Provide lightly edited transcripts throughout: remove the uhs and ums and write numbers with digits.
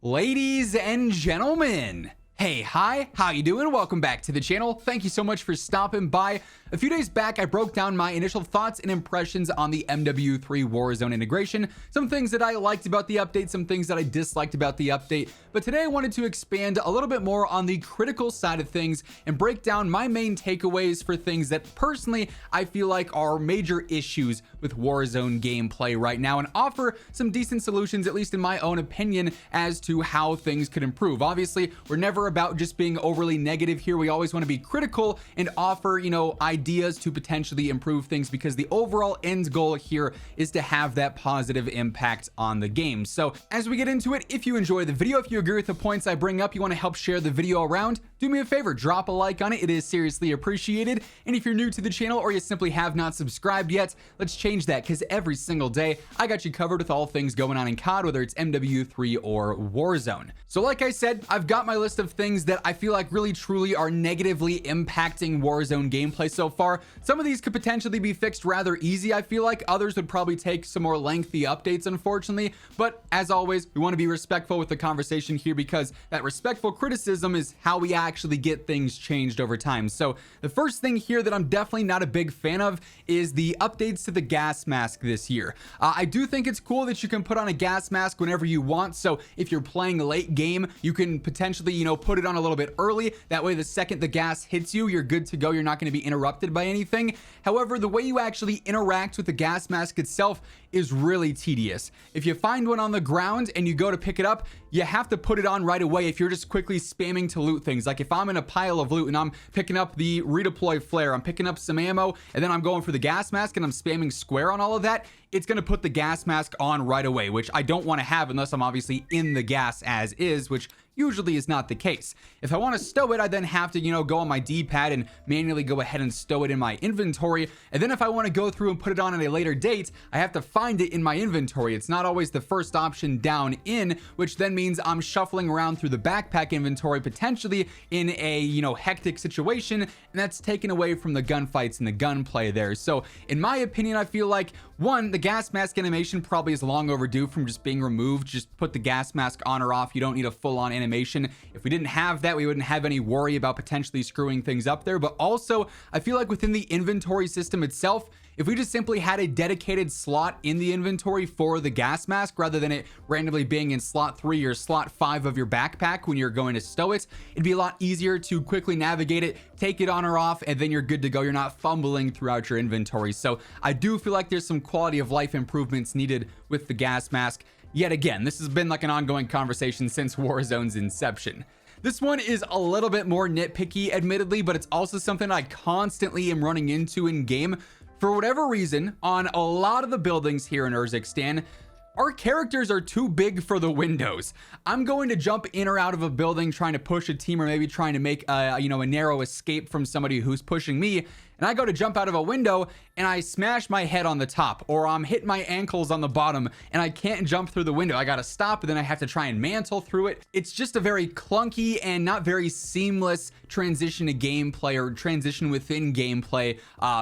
Ladies and gentlemen, hey, hi, how you doing? Welcome back to the channel. Thank you so much for stopping by. A few days back, I broke down my initial thoughts and impressions on the MW3 Warzone integration, some things that I liked about the update, some things that I disliked about the update. But today I wanted to expand a little bit more on the critical side of things and break down my main takeaways for things that personally I feel like are major issues with Warzone gameplay right now, and offer some decent solutions, at least in my own opinion, as to how things could improve. Obviously, we're never about just being overly negative here. We always want to be critical and offer, ideas to potentially improve things, because the overall end goal here is to have that positive impact on the game. So as we get into it, if you enjoy the video, if you agree with the points I bring up, you want to help share the video around, do me a favor, drop a like on it. It is seriously appreciated. And if you're new to the channel or you simply have not subscribed yet, let's change that, because every single day I got you covered with all things going on in COD, whether it's MW3 or Warzone. So like I said, I've got my list of things that I feel like really truly are negatively impacting Warzone gameplay so far. Some of these could potentially be fixed rather easy, I feel like. Others would probably take some more lengthy updates, unfortunately. But as always, we want to be respectful with the conversation here, because that respectful criticism is how we actually get things changed over time. So the first thing here that I'm definitely not a big fan of is the updates to the gas mask this year. I do think it's cool that you can put on a gas mask whenever you want. So if you're playing late game, you can potentially, put it on a little bit early. That way, the second the gas hits you, you're good to go. You're not going to be interrupted by anything. However, the way you actually interact with the gas mask itself is really tedious. If you find one on the ground and you go to pick it up, you have to put it on right away if you're just quickly spamming to loot things. Like if I'm in a pile of loot and I'm picking up the redeploy flare, I'm picking up some ammo, and then I'm going for the gas mask and I'm spamming square on all of that, it's going to put the gas mask on right away, which I don't want to have unless I'm obviously in the gas as is, which usually is not the case. If I want to stow it, I then have to, go on my D-pad and manually go ahead and stow it in my inventory. And then if I want to go through and put it on at a later date, I have to find it in my inventory. It's not always the first option down in, which then means I'm shuffling around through the backpack inventory, potentially in a, hectic situation, and that's taken away from the gunfights and the gunplay there. So in my opinion, I feel like, one, the gas mask animation probably is long overdue from just being removed. Just put the gas mask on or off. You don't need a full-on animation. If we didn't have that, we wouldn't have any worry about potentially screwing things up there. But also, I feel like within the inventory system itself, if we just simply had a dedicated slot in the inventory for the gas mask, rather than it randomly being in slot 3 or slot 5 of your backpack when you're going to stow it, it'd be a lot easier to quickly navigate it, take it on or off, and then you're good to go. You're not fumbling throughout your inventory. So I do feel like there's some quality of life improvements needed with the gas mask. Yet again, this has been like an ongoing conversation since Warzone's inception. This one is a little bit more nitpicky, admittedly, but it's also something I constantly am running into in game. For whatever reason, on a lot of the buildings here in Urzikstan, our characters are too big for the windows. I'm going to jump in or out of a building trying to push a team, or maybe trying to make a narrow escape from somebody who's pushing me, and I go to jump out of a window and I smash my head on the top, or I'm hitting my ankles on the bottom and I can't jump through the window. I gotta stop, and then I have to try and mantle through it. It's just a very clunky and not very seamless transition to gameplay, or transition within gameplay,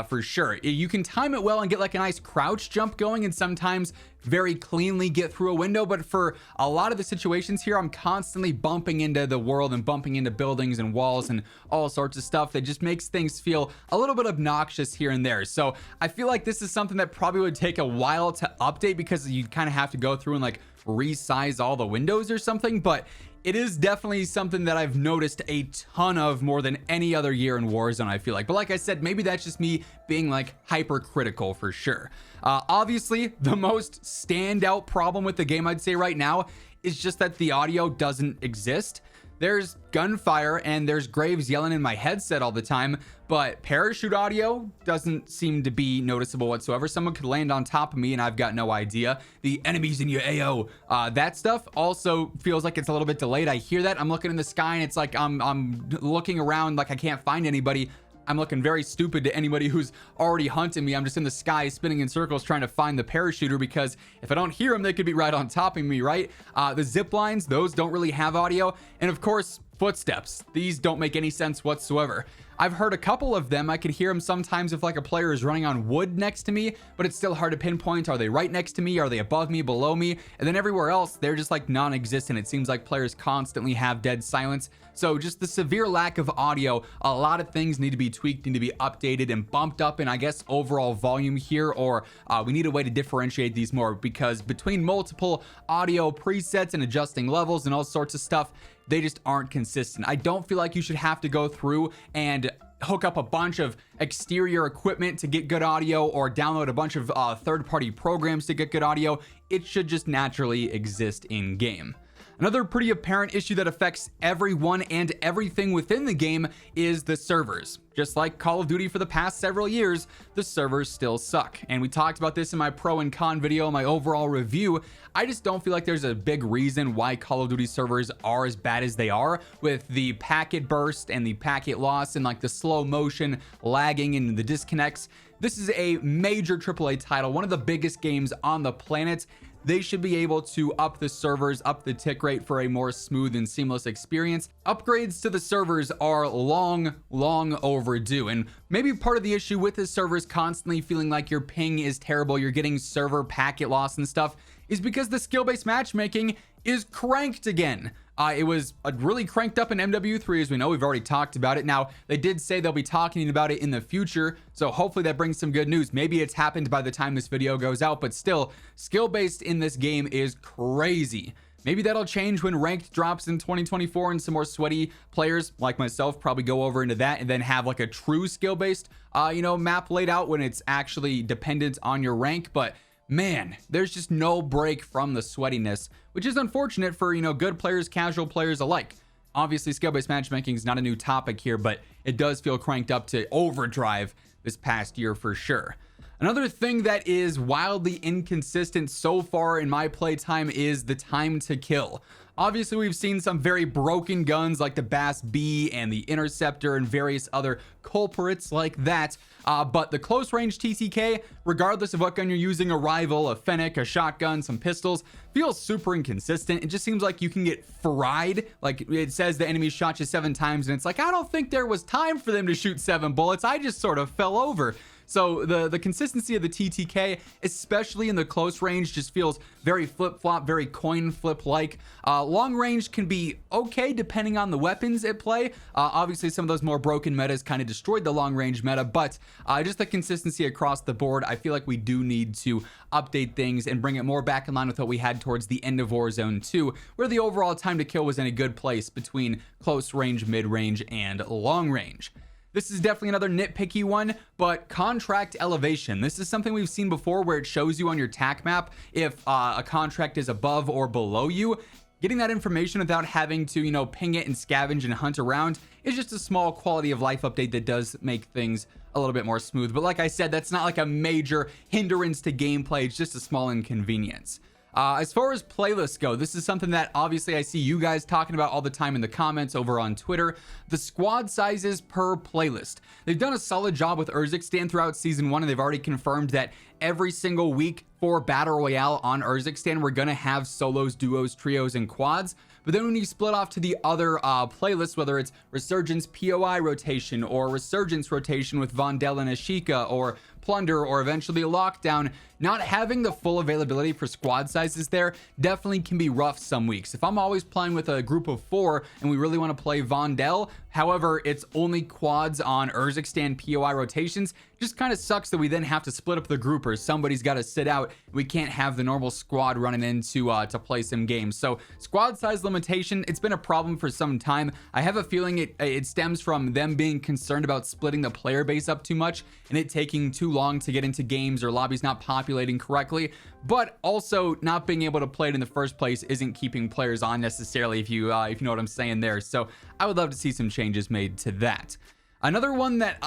for sure. You can time it well and get like a nice crouch jump going, and sometimes very cleanly get through a window. But for a lot of the situations here, I'm constantly bumping into the world and bumping into buildings and walls and all sorts of stuff that just makes things feel a little bit obnoxious here and there. So I feel like this is something that probably would take a while to update, because you kind of have to go through and like resize all the windows or something. But it is definitely something that I've noticed a ton of, more than any other year in Warzone, I feel like. But like I said, maybe that's just me being like hypercritical for sure. Obviously, the most standout problem with the game, I'd say right now, is just that the audio doesn't exist. There's gunfire and there's Graves yelling in my headset all the time, but parachute audio doesn't seem to be noticeable whatsoever. Someone could land on top of me and I've got no idea. The enemies in your AO, that stuff also feels like it's a little bit delayed. I hear that. I'm looking in the sky and it's like I'm looking around like I can't find anybody. I'm looking very stupid to anybody who's already hunting me. I'm just in the sky spinning in circles trying to find the parachuter, because if I don't hear them, they could be right on top of me, right? The zip lines, those don't really have audio. And of course, Footsteps. These don't make any sense whatsoever. I've heard a couple of them. I could hear them sometimes if like a player is running on wood next to me, but it's still hard to pinpoint. Are they right next to me? Are they above me, below me? And then everywhere else, they're just like non-existent. It seems like players constantly have dead silence. So just the severe lack of audio, a lot of things need to be tweaked, need to be updated and bumped up in, I guess, overall volume here, or we need a way to differentiate these more, because between multiple audio presets and adjusting levels and all sorts of stuff, they just aren't consistent. I don't feel like you should have to go through and hook up a bunch of exterior equipment to get good audio, or download a bunch of third-party programs to get good audio. It should just naturally exist in game. Another pretty apparent issue that affects everyone and everything within the game is the servers. Just like Call of Duty for the past several years, the servers still suck. And we talked about this in my pro and con video, my overall review. I just don't feel like there's a big reason why Call of Duty servers are as bad as they are, with the packet burst and the packet loss and like the slow motion lagging and the disconnects. This is a major AAA title, one of the biggest games on the planet. They should be able to up the servers, up the tick rate for a more smooth and seamless experience. Upgrades to the servers are long overdue, and maybe part of the issue with the servers constantly feeling like your ping is terrible, you're getting server packet loss and stuff, is because the skill-based matchmaking is cranked again. It was really cranked up in MW3, as we know. We've already talked about it. Now, they did say they'll be talking about it in the future, so hopefully that brings some good news. Maybe it's happened by the time this video goes out, but still, skill-based in this game is crazy. Maybe that'll change when ranked drops in 2024 and some more sweaty players like myself probably go over into that and then have like a true skill-based, map laid out when it's actually dependent on your rank. But man, there's just no break from the sweatiness, which is unfortunate for, good players, casual players alike. Obviously, skill-based matchmaking is not a new topic here, but it does feel cranked up to overdrive this past year for sure. Another thing that is wildly inconsistent so far in my playtime is the time to kill. Obviously, we've seen some very broken guns like the Bass B and the Interceptor and various other culprits like that. But the close range TTK, regardless of what gun you're using, a rifle, a Fennec, a shotgun, some pistols, feels super inconsistent. It just seems like you can get fried. Like it says the enemy shot you 7 times and it's like, I don't think there was time for them to shoot 7 bullets. I just sort of fell over. So the consistency of the TTK, especially in the close range, just feels very flip-flop, very coin flip-like. Long range can be okay depending on the weapons at play. Obviously, some of those more broken metas kind of destroyed the long range meta, but just the consistency across the board, I feel like we do need to update things and bring it more back in line with what we had towards the end of Warzone 2, where the overall time to kill was in a good place between close range, mid range, and long range. This is definitely another nitpicky one, but contract elevation. This is something we've seen before where it shows you on your TAC map if a contract is above or below you. Getting that information without having to, ping it and scavenge and hunt around is just a small quality of life update that does make things a little bit more smooth. But like I said, that's not like a major hindrance to gameplay. It's just a small inconvenience. As far as playlists go, this is something that obviously I see you guys talking about all the time in the comments over on Twitter. The squad sizes per playlist. They've done a solid job with Urzikstan throughout Season 1, and they've already confirmed that every single week for Battle Royale on Urzikstan, we're going to have solos, duos, trios, and quads. But then when you split off to the other playlists, whether it's Resurgence POI rotation or Resurgence rotation with Vondel and Ashika or Plunder or eventually Lockdown, not having the full availability for squad sizes there definitely can be rough some weeks. If I'm always playing with a group of 4 and we really want to play Vondel, however, it's only quads on Urzikstan POI rotations, just kind of sucks that we then have to split up the group or somebody's got to sit out. We can't have the normal squad running in to play some games. So squad size limitation, it's been a problem for some time. I have a feeling it stems from them being concerned about splitting the player base up too much and it taking too long to get into games or lobbies not populating correctly, but also not being able to play it in the first place isn't keeping players on necessarily, if you know what I'm saying there. So I would love to see some changes made to that. Another one that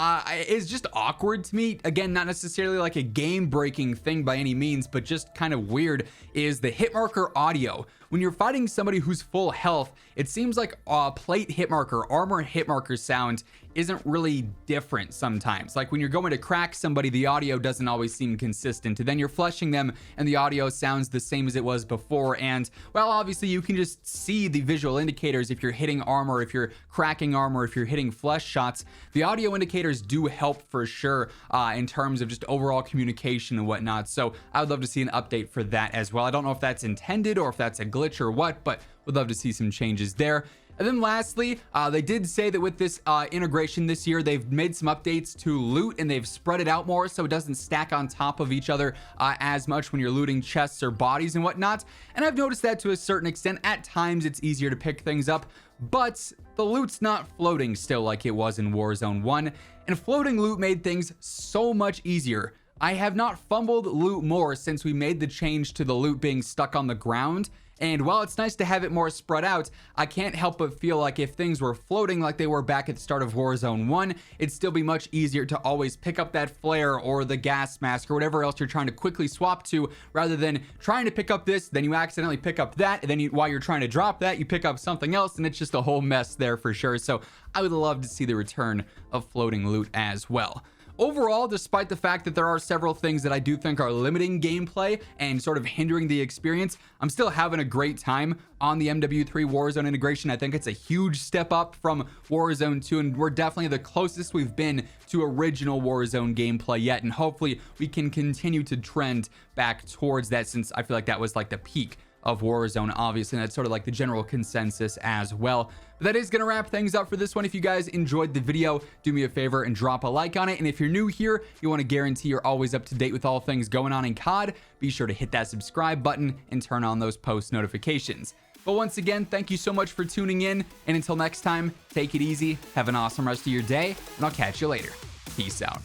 is just awkward to me, again, not necessarily like a game-breaking thing by any means, but just kind of weird, is the Hitmarker audio. when you're fighting somebody who's full health, it seems like plate hitmarker, armor hitmarker sound isn't really different sometimes. Like when you're going to crack somebody, the audio doesn't always seem consistent. And then you're flushing them and the audio sounds the same as it was before. And well, obviously you can just see the visual indicators if you're hitting armor, if you're cracking armor, if you're hitting flush shots. The audio indicators do help for sure in terms of just overall communication and whatnot. So I would love to see an update for that as well. I don't know if that's intended or if that's a glitch or what, but would love to see some changes there. And then lastly, they did say that with this integration this year, they've made some updates to loot and they've spread it out more so it doesn't stack on top of each other as much when you're looting chests or bodies and whatnot. And I've noticed that to a certain extent. At times it's easier to pick things up, but the loot's not floating still like it was in Warzone 1. And floating loot made things so much easier. I have not fumbled loot more since we made the change to the loot being stuck on the ground. And while it's nice to have it more spread out, I can't help but feel like if things were floating like they were back at the start of Warzone 1, it'd still be much easier to always pick up that flare or the gas mask or whatever else you're trying to quickly swap to, rather than trying to pick up this, then you accidentally pick up that, and then while you're trying to drop that, you pick up something else, and it's just a whole mess there for sure. So I would love to see the return of floating loot as well. Overall, despite the fact that there are several things that I do think are limiting gameplay and sort of hindering the experience, I'm still having a great time on the MW3 Warzone integration. I think it's a huge step up from Warzone 2, and we're definitely the closest we've been to original Warzone gameplay yet, and hopefully we can continue to trend back towards that, since I feel like that was like the peak of Warzone, obviously, and that's sort of like the general consensus as well. But that is going to wrap things up for this one. If you guys enjoyed the video, do me a favor and drop a like on it. And if you're new here, you want to guarantee you're always up to date with all things going on in COD, be sure to hit that subscribe button and turn on those post notifications. But once again, thank you so much for tuning in, and until next time, take it easy, have an awesome rest of your day, and I'll catch you later. Peace out.